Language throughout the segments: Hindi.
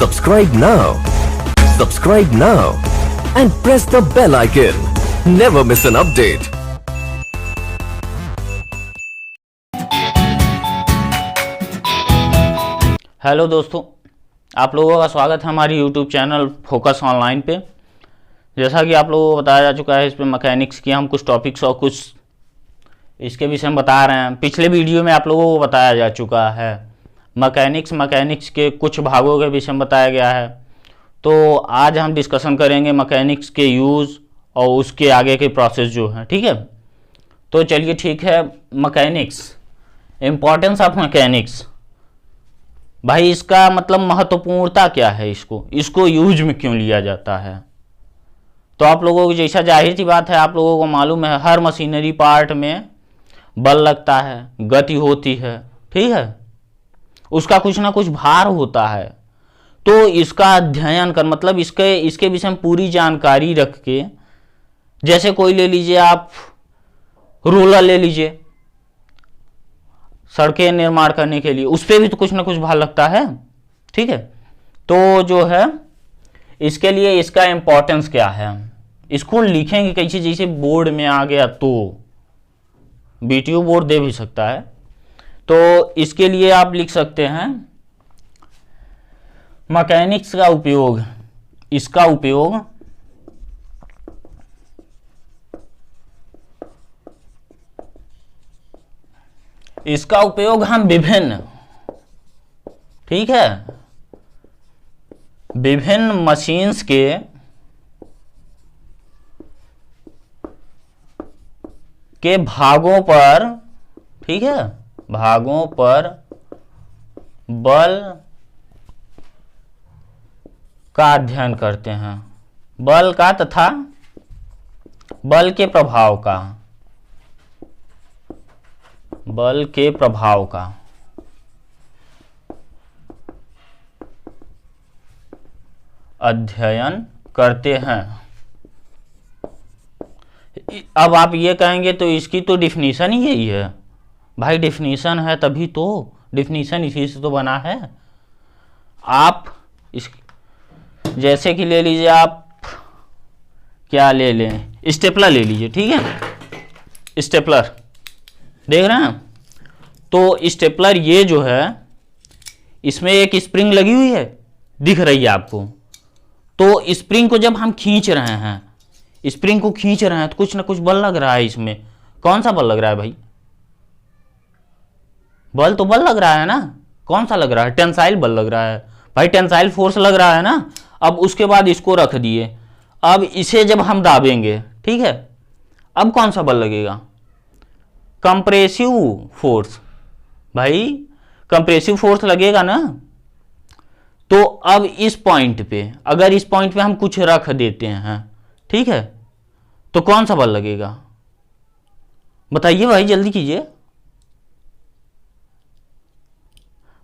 Subscribe now. Subscribe now and press the bell icon. Never miss an update. Hello दोस्तों, आप लोगों का स्वागत है हमारी यूट्यूब चैनल फोकस ऑनलाइन पे। जैसा कि आप लोगों को बताया जा चुका है, इस पे मैकेनिक्स की हम कुछ टॉपिक्स और कुछ इसके विषय में बता रहे हैं। पिछले वीडियो में आप लोगों को बताया जा चुका है मैकेनिक्स के कुछ भागों के विषय में बताया गया है। तो आज हम डिस्कशन करेंगे मैकेनिक्स के यूज़ और उसके आगे के प्रोसेस जो हैं, ठीक है। तो चलिए ठीक है, मैकेनिक्स, इम्पोर्टेंस ऑफ मैकेनिक्स। भाई इसका मतलब महत्वपूर्णता क्या है, इसको यूज में क्यों लिया जाता है। तो आप लोगों को जैसा जाहिर सी बात है, आप लोगों को मालूम है हर मशीनरी पार्ट में बल लगता है, गति होती है, ठीक है, उसका कुछ ना कुछ भार होता है। तो इसका अध्ययन कर मतलब इसके विषय में पूरी जानकारी रख के, जैसे कोई ले लीजिए आप रोलर ले लीजिए सड़कें निर्माण करने के लिए, उस पर भी तो कुछ ना कुछ भार लगता है, ठीक है। तो जो है इसके लिए इसका इंपॉर्टेंस क्या है, इसको लिखेंगे कैसे, जैसे बोर्ड में आ गया तो बीटीयू बोर्ड दे भी सकता है। तो इसके लिए आप लिख सकते हैं मैकेनिक्स का उपयोग, इसका उपयोग हम विभिन्न, ठीक है, विभिन्न मशीन्स के भागों पर, ठीक है, भागों पर बल का अध्ययन करते हैं, बल का तथा बल के प्रभाव का, बल के प्रभाव का अध्ययन करते हैं। अब आप ये कहेंगे तो इसकी तो डिफिनीशन ही यही है। भाई डिफिनीशन है तभी तो, डिफिनीशन इसी से तो बना है। आप इस जैसे कि ले लीजिए, आप क्या ले लें, स्टेपलर ले लीजिए, ठीक है, स्टेपलर देख रहे हैं। तो स्टेपलर ये जो है, इसमें एक स्प्रिंग लगी हुई है, दिख रही है आपको। तो स्प्रिंग को जब हम खींच रहे हैं, स्प्रिंग को खींच रहे हैं तो कुछ ना कुछ बल लग रहा है इसमें। कौन सा बल लग रहा है भाई, बल तो बल लग रहा है ना, कौन सा लग रहा है, टेंसाइल बल लग रहा है भाई, टेंसाइल फोर्स लग रहा है ना। अब उसके बाद इसको रख दिए, अब इसे जब हम दाबेंगे, ठीक है, अब कौन सा बल लगेगा, कंप्रेसिव फोर्स। भाई कंप्रेसिव फोर्स लगेगा ना। तो अब इस पॉइंट पे, अगर इस पॉइंट पे हम कुछ रख देते हैं, ठीक है, तो कौन सा बल लगेगा बताइए भाई, जल्दी कीजिए,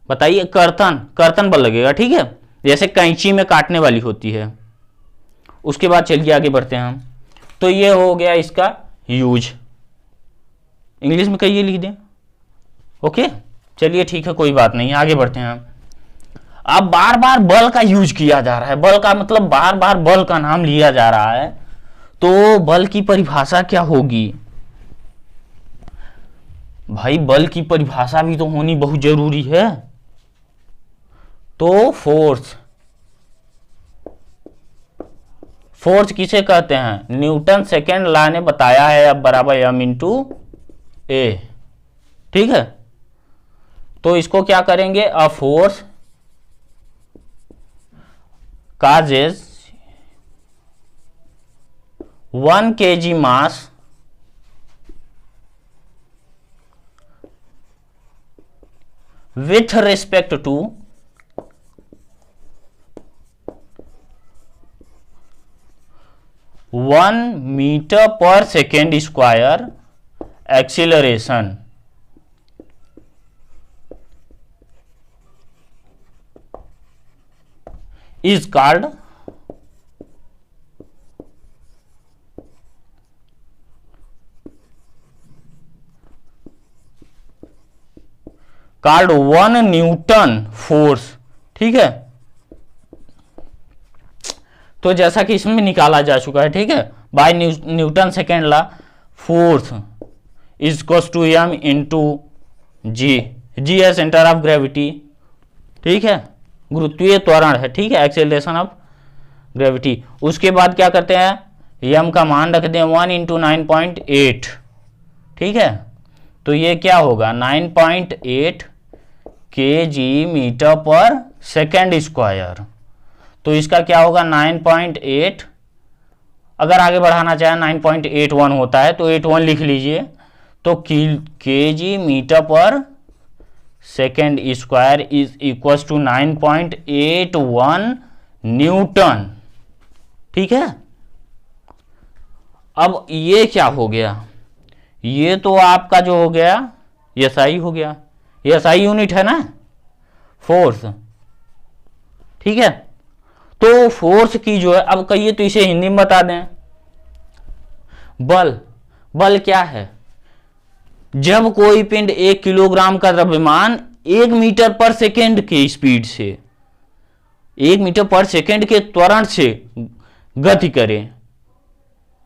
बताइए। कर्तन बल लगेगा, ठीक है, जैसे कैंची में काटने वाली होती है। उसके बाद चलिए आगे बढ़ते हैं हम। तो ये हो गया इसका यूज, इंग्लिश में कहिए, लिख दें, ओके। चलिए ठीक है, कोई बात नहीं, आगे बढ़ते हैं। अब बार बार बल का यूज किया जा रहा है, बल का मतलब बार बार बल का नाम लिया जा रहा है, तो बल की परिभाषा क्या होगी भाई, बल की परिभाषा भी तो होनी बहुत जरूरी है। तो फोर्स किसे कहते हैं, न्यूटन सेकेंड लॉ ने बताया है, अब बराबर एम इंटू ए, ठीक है। तो इसको क्या करेंगे, a force causes 1 kg mass with respect to 1 meter per second square acceleration is called called 1 Newton force, ठीक है, तो जैसा कि इसमें निकाला जा चुका है, ठीक है, by Newton second law, force is equals to m into G. G है सेंटर ऑफ ग्रेविटी, ठीक है, गुरुत्वीय त्वरण है, ठीक है, एक्सेलरेशन ऑफ ग्रेविटी। उसके बाद क्या करते हैं, m का मान रखते हैं 1 इंटू 9.8, ठीक है, तो ये क्या होगा 9.8 kg metre per second square. तो इसका क्या होगा 9.8, अगर आगे बढ़ाना चाहे 9.81 होता है तो 81 लिख लीजिए। तो kg metre per second square is equal to 9.81 newton, ठीक है। अब ये क्या हो गया, ये तो आपका जो हो गया एसआई हो गया, ये एसआई यूनिट है ना, फोर्स, ठीक है। तो फोर्स की जो है, अब कहिए तो इसे हिंदी में बता दें, बल। बल क्या है, जब कोई पिंड 1 किलोग्राम का द्रव्यमान 1 मीटर पर सेकेंड के स्पीड से, 1 मीटर पर सेकेंड के त्वरण से गति करे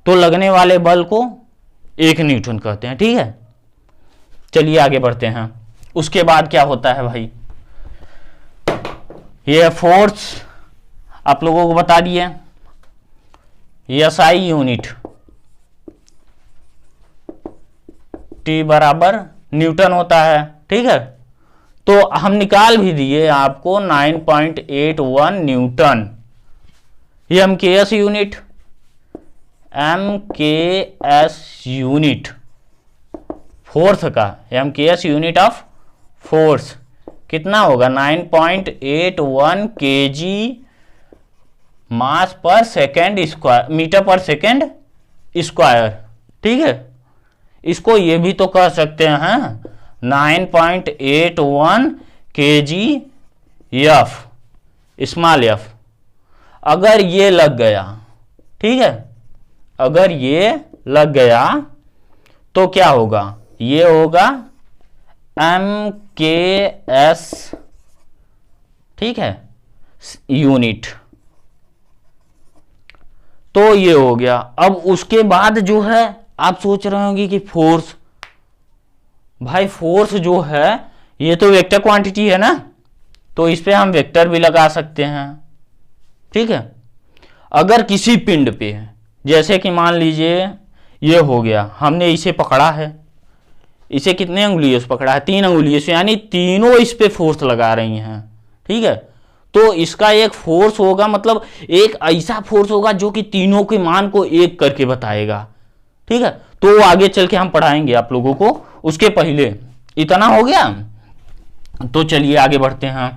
तो लगने वाले बल को 1 न्यूटन कहते हैं, ठीक है। चलिए आगे बढ़ते हैं। उसके बाद क्या होता है भाई, ये फोर्स आप लोगों को बता दिए, एसआई यूनिट टी बराबर न्यूटन होता है, ठीक है। तो हम निकाल भी दिए आपको 9.81 Newton. M K S unit, M K S unit force का, M K S unit of force कितना होगा 9.81 केजी मास पर second square, metre per second square, ठीक है। इसको ये भी तो कह सकते हैं 9.81 केजी एफ, स्मॉल एफ। अगर ये लग गया, ठीक है, अगर ये लग गया तो क्या होगा, ये होगा एम के एस, ठीक है, यूनिट। तो ये हो गया। अब उसके बाद जो है आप सोच रहे होंगे कि फोर्स, भाई फोर्स जो है ये तो वेक्टर क्वांटिटी है ना, तो इस पे हम वेक्टर भी लगा सकते हैं, ठीक है। अगर किसी पिंड पे, जैसे कि मान लीजिए ये हो गया, हमने इसे पकड़ा है, इसे कितने अंगुलियों से पकड़ा है, 3 अंगुलियों से, यानी तीनों इस पे फोर्स लगा रही हैं, ठीक है। तो इसका एक फोर्स होगा, मतलब एक ऐसा फोर्स होगा जो कि तीनों के मान को एक करके बताएगा, ठीक है। तो आगे चल के हम पढ़ाएंगे आप लोगों को, उसके पहले इतना हो गया। तो चलिए आगे बढ़ते हैं।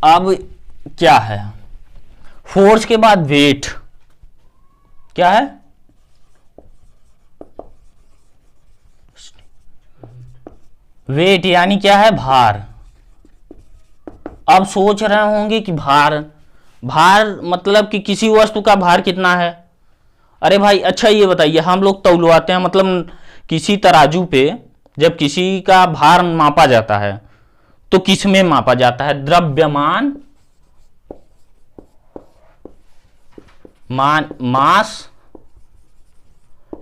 अब क्या है, फोर्स के बाद वेट क्या है, वेट यानी क्या है, भार। अब सोच रहे होंगे कि भार, भार मतलब कि किसी वस्तु का भार कितना है। अरे भाई अच्छा ये बताइए, हम लोग तौलवाते हैं, मतलब किसी तराजू पे जब किसी का भार मापा जाता है तो किस में मापा जाता है, द्रव्यमान मास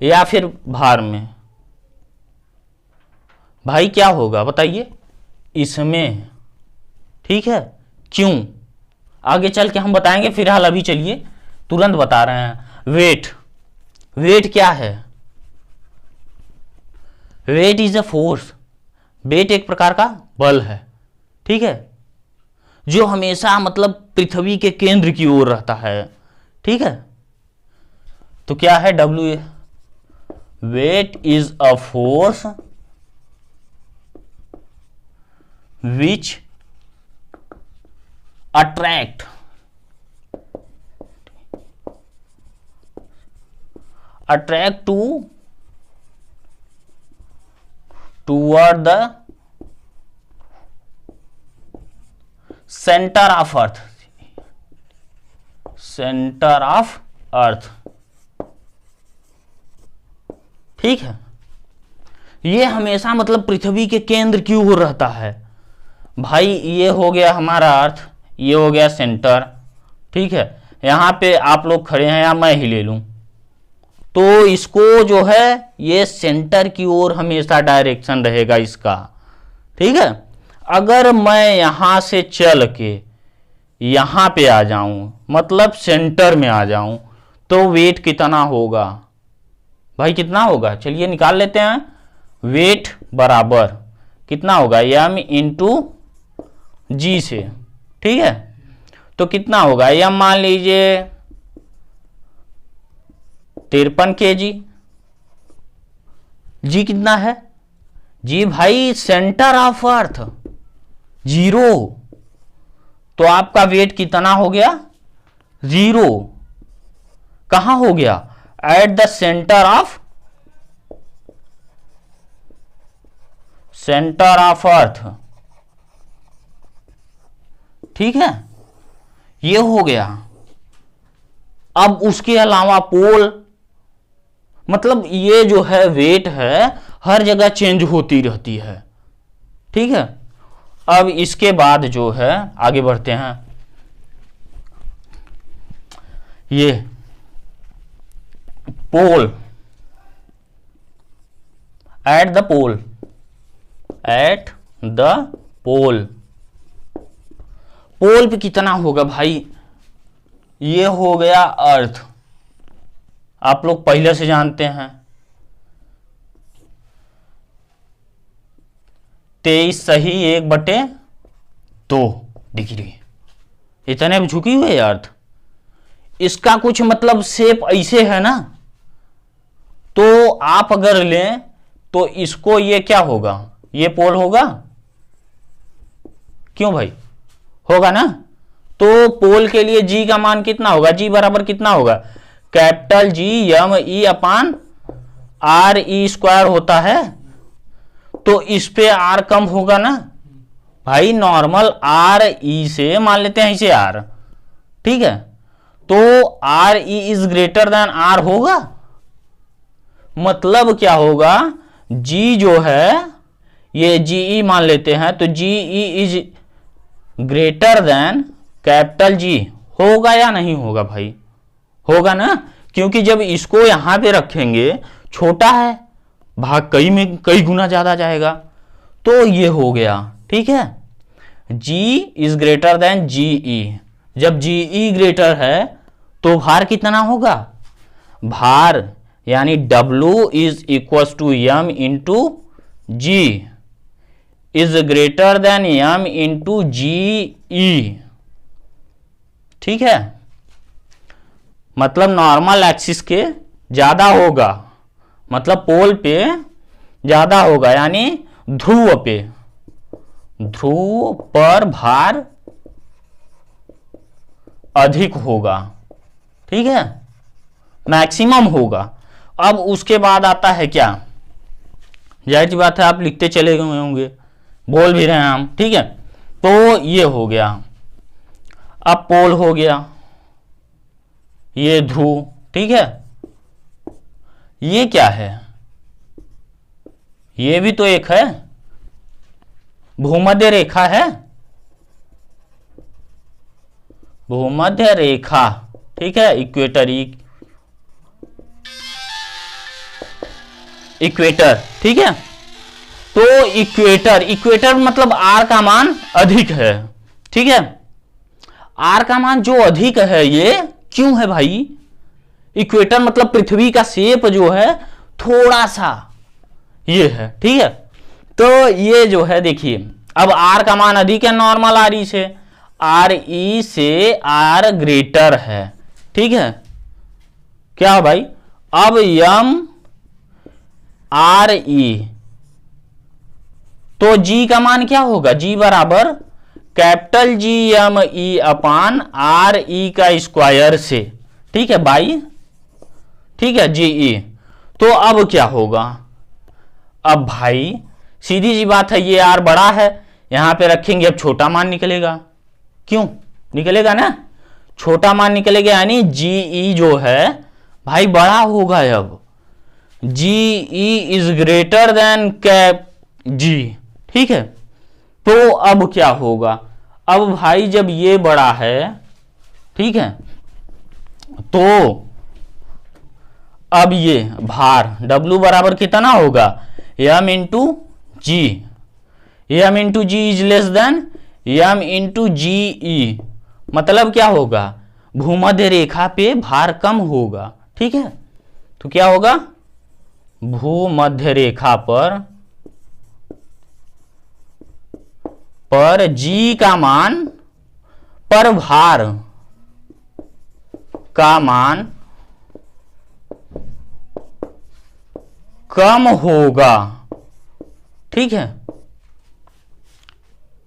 या फिर भार में। भाई क्या होगा बताइए इसमें, ठीक है। क्यों, आगे चल के हम बताएंगे, फिलहाल अभी चलिए तुरंत बता रहे हैं। वेट, वेट क्या है, weight is a force. Weight एक प्रकार का बल है, ठीक है, जो हमेशा मतलब पृथ्वी के केंद्र की ओर रहता है, ठीक है। तो क्या है, W, weight is a force which attract toward the center of earth, center of earth, ठीक है। ये हमेशा मतलब पृथ्वी के केंद्र की ओर रहता है। भाई ये हो गया हमारा अर्थ, ये हो गया सेंटर, ठीक है। यहाँ पे आप लोग खड़े हैं या मैं ही ले लूं, तो इसको जो है ये सेंटर की ओर हमेशा डायरेक्शन रहेगा इसका, ठीक है। अगर मैं यहां से चल के यहां पे आ जाऊं, मतलब सेंटर में आ जाऊं, तो वेट कितना होगा भाई, कितना होगा, चलिए निकाल लेते हैं। वेट बराबर कितना होगा, m इंटू जी से, ठीक है। तो कितना होगा, m मान लीजिए 53 kg, जी कितना है, जी भाई सेंटर ऑफ अर्थ 0, तो आपका वेट कितना हो गया 0, कहां हो गया, at the centre of earth, ठीक है, ये हो गया। अब उसके अलावा पोल, मतलब ये जो है वेट है हर जगह चेंज होती रहती है, ठीक है। अब इसके बाद जो है आगे बढ़ते हैं, ये पोल एट द पोल, पोल पे कितना होगा भाई, ये हो गया अर्थ, आप लोग पहले से जानते हैं 23 सही 1/2 डिग्री, इतने झुकी हुई है अर्थ। इसका कुछ मतलब शेप ऐसे है ना, तो आप अगर लें तो इसको ये क्या होगा, ये पोल होगा, क्यों भाई, होगा ना। तो पोल के लिए जी का मान कितना होगा, जी बराबर कितना होगा, capital G M E upon R E square होता है, तो इस पे आर कम होगा ना भाई, नॉर्मल आर ई से मान लेते हैं इसे आर, ठीक है। तो R E is greater than R होगा, मतलब क्या होगा, जी जो है ये जी ई मान लेते हैं, तो G E is greater than capital G, होगा या नहीं होगा भाई, होगा ना, क्योंकि जब इसको यहां पे रखेंगे छोटा है, भाग कई में कई गुना ज्यादा जाएगा, तो ये हो गया, ठीक है। G इज ग्रेटर देन जी ई, जब जी ई ग्रेटर है तो भार कितना होगा, भार यानी W is equal to M into G is greater than M into G E, ठीक है। मतलब नॉर्मल एक्सिस के ज्यादा होगा, मतलब पोल पे ज्यादा होगा, यानी ध्रुव पर भार अधिक होगा, ठीक है, मैक्सिमम होगा। अब उसके बाद आता है क्या, जाहिर सी बात है आप लिखते चले गए होंगे, बोल भी रहे हैं हम, ठीक है। तो ये हो गया, अब पोल हो गया, ये ध्रुव, ठीक है। ये क्या है, ये भी तो एक है, भूमध्य रेखा है, भूमध्य रेखा, ठीक है, इक्वेटर, इक्वेटर, ठीक है। तो इक्वेटर मतलब आर का मान अधिक है, ठीक है। आर का मान जो अधिक है, ये क्यों है भाई, इक्वेटर मतलब पृथ्वी का शेप जो है थोड़ा सा ये है, ठीक है। तो ये जो है देखिए, अब आर का मान अधिक है नॉर्मल आर ई से, आर ई से आर ग्रेटर है, ठीक है। क्या भाई, अब यम आर ई, तो जी का मान क्या होगा, जी बराबर capital G M E upon R E का स्क्वायर से, ठीक है, बाई, ठीक है, जी ई। तो अब क्या होगा, अब भाई सीधी सी बात है, ये आर बड़ा है, यहां पे रखेंगे, अब छोटा मान निकलेगा, क्यों निकलेगा ना, छोटा मान निकलेगा, यानी जी ई जो है भाई बड़ा होगा, अब G E is greater than cap G, ठीक है। तो अब क्या होगा, अब भाई जब ये बड़ा है, ठीक है, तो अब ये भार W बराबर कितना होगा, m into G. m into G is less than m into G E. मतलब क्या होगा, भूमध्य रेखा पे भार कम होगा। ठीक है, तो क्या होगा, भूमध्य रेखा पर जी का मान, पर भार का मान कम होगा। ठीक है,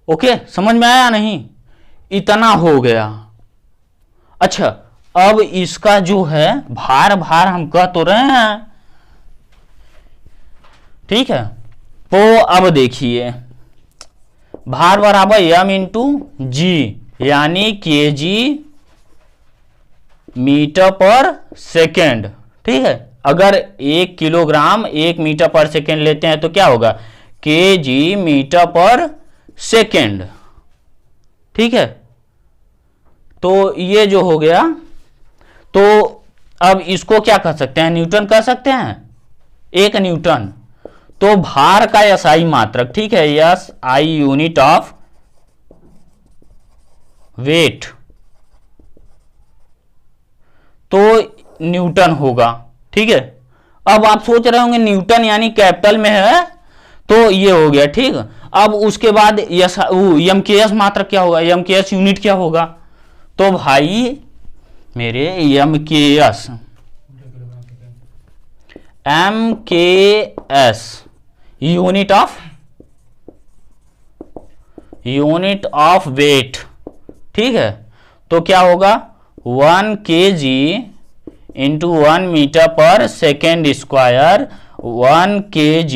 ओके, समझ में आया नहीं, इतना हो गया। अच्छा, अब इसका जो है भार हम कह तो रहे हैं। ठीक है, तो अब देखिए, भार बराबर m इंटू जी, यानी केजी मीटर पर सेकेंड। ठीक है, अगर 1 किलोग्राम 1 मीटर पर सेकेंड लेते हैं तो क्या होगा, केजी मीटर पर सेकेंड। ठीक है, तो ये जो हो गया, तो अब इसको क्या कह सकते हैं, न्यूटन कह सकते हैं, 1 न्यूटन। तो भार का एसआई मात्रक, ठीक है, S I unit of weight, तो न्यूटन होगा। ठीक है, अब आप सोच रहे होंगे न्यूटन यानी कैपिटल में है, तो ये हो गया। ठीक, अब उसके बाद एम के एस मात्रक क्या होगा, एम के एस यूनिट क्या होगा, तो भाई मेरे M K S unit of wait. ठीक है, तो क्या होगा, 1 kg into 1 metre per second square, 1 kg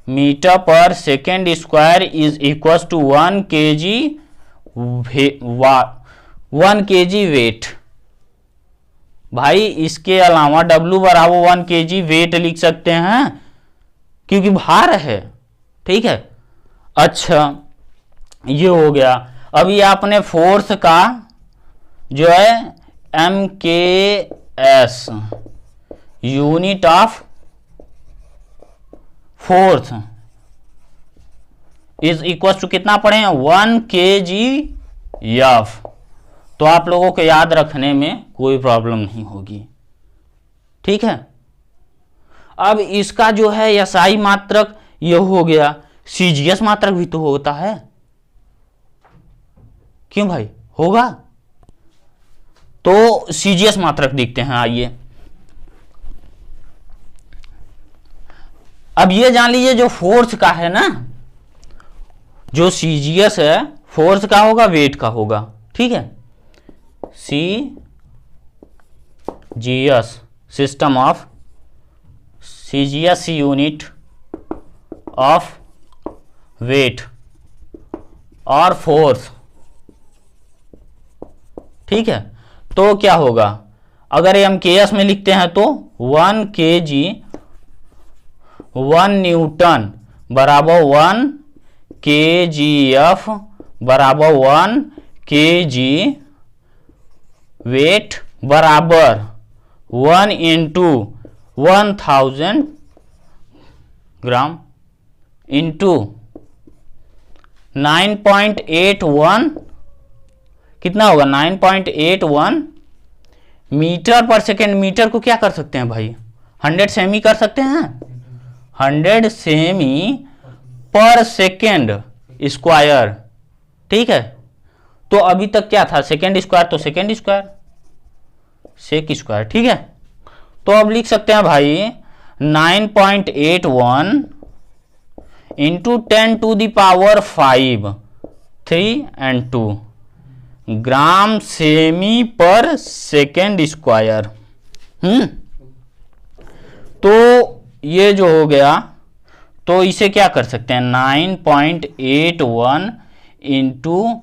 metre per second square is equal to 1 kg 1 kg weight. भाई इसके अलावा W बराबर 1 kg वेट लिख सकते हैं, क्योंकि भार है। ठीक है, अच्छा ये हो गया। अभी आपने फोर्स का जो है M K S unit of force is equal to कितना पढ़े हैं, 1 kg एफ। तो आप लोगों को याद रखने में कोई प्रॉब्लम नहीं होगी। ठीक है, अब इसका जो है एसआई मात्रक ये हो गया, सीजीएस मात्रक भी तो होता है, क्यों भाई, होगा। तो सीजीएस मात्रक देखते हैं, आइए। अब ये जान लीजिए, जो फोर्स का है ना, जो सीजीएस है, फोर्स का होगा, वेट का होगा। ठीक है, CGS system of CGS unit of weight और फोर्स। ठीक है, तो क्या होगा, अगर एम के एस में लिखते हैं तो 1 kg 1 न्यूटन बराबर 1 kgf बराबर 1 kg वेट बराबर 1 इंटू 1000 ग्राम इंटू 9.81, कितना होगा, 9.81 मीटर पर सेकेंड। मीटर को क्या कर सकते हैं भाई, 100 सेमी कर सकते हैं, 100 सेमी पर सेकेंड स्क्वायर। ठीक है, तो अभी तक क्या था, सेकेंड स्क्वायर, तो सेकेंड स्क्वायर, सेक स्क्वायर। ठीक है, तो अब लिख सकते हैं भाई 9.81 into 10 to the power 5 3 and 2 gram सेमी पर सेकेंड स्क्वायर। तो ये जो हो गया, तो इसे क्या कर सकते हैं, 9.81 इंटू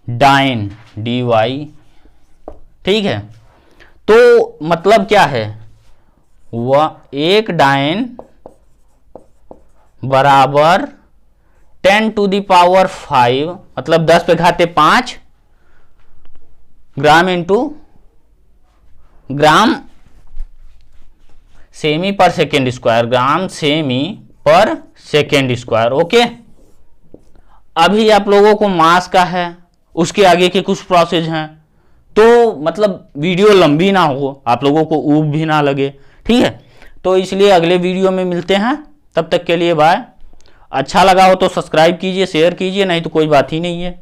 डाइन dy। ठीक है, तो मतलब क्या है, वह एक डाइन बराबर 10 टू द पावर 5, मतलब 10 पे घाते 5 ग्राम इंटू ग्राम सेमी पर सेकेंड स्क्वायर, ग्राम सेमी पर सेकेंड स्क्वायर। ओके, अभी आप लोगों को मास का है, उसके आगे के कुछ प्रोसेस हैं, तो मतलब वीडियो लंबी ना हो, आप लोगों को ऊब भी ना लगे, ठीक है। तो इसलिए अगले वीडियो में मिलते हैं, तब तक के लिए बाय। अच्छा लगा हो तो सब्सक्राइब कीजिए, शेयर कीजिए, नहीं तो कोई बात ही नहीं है।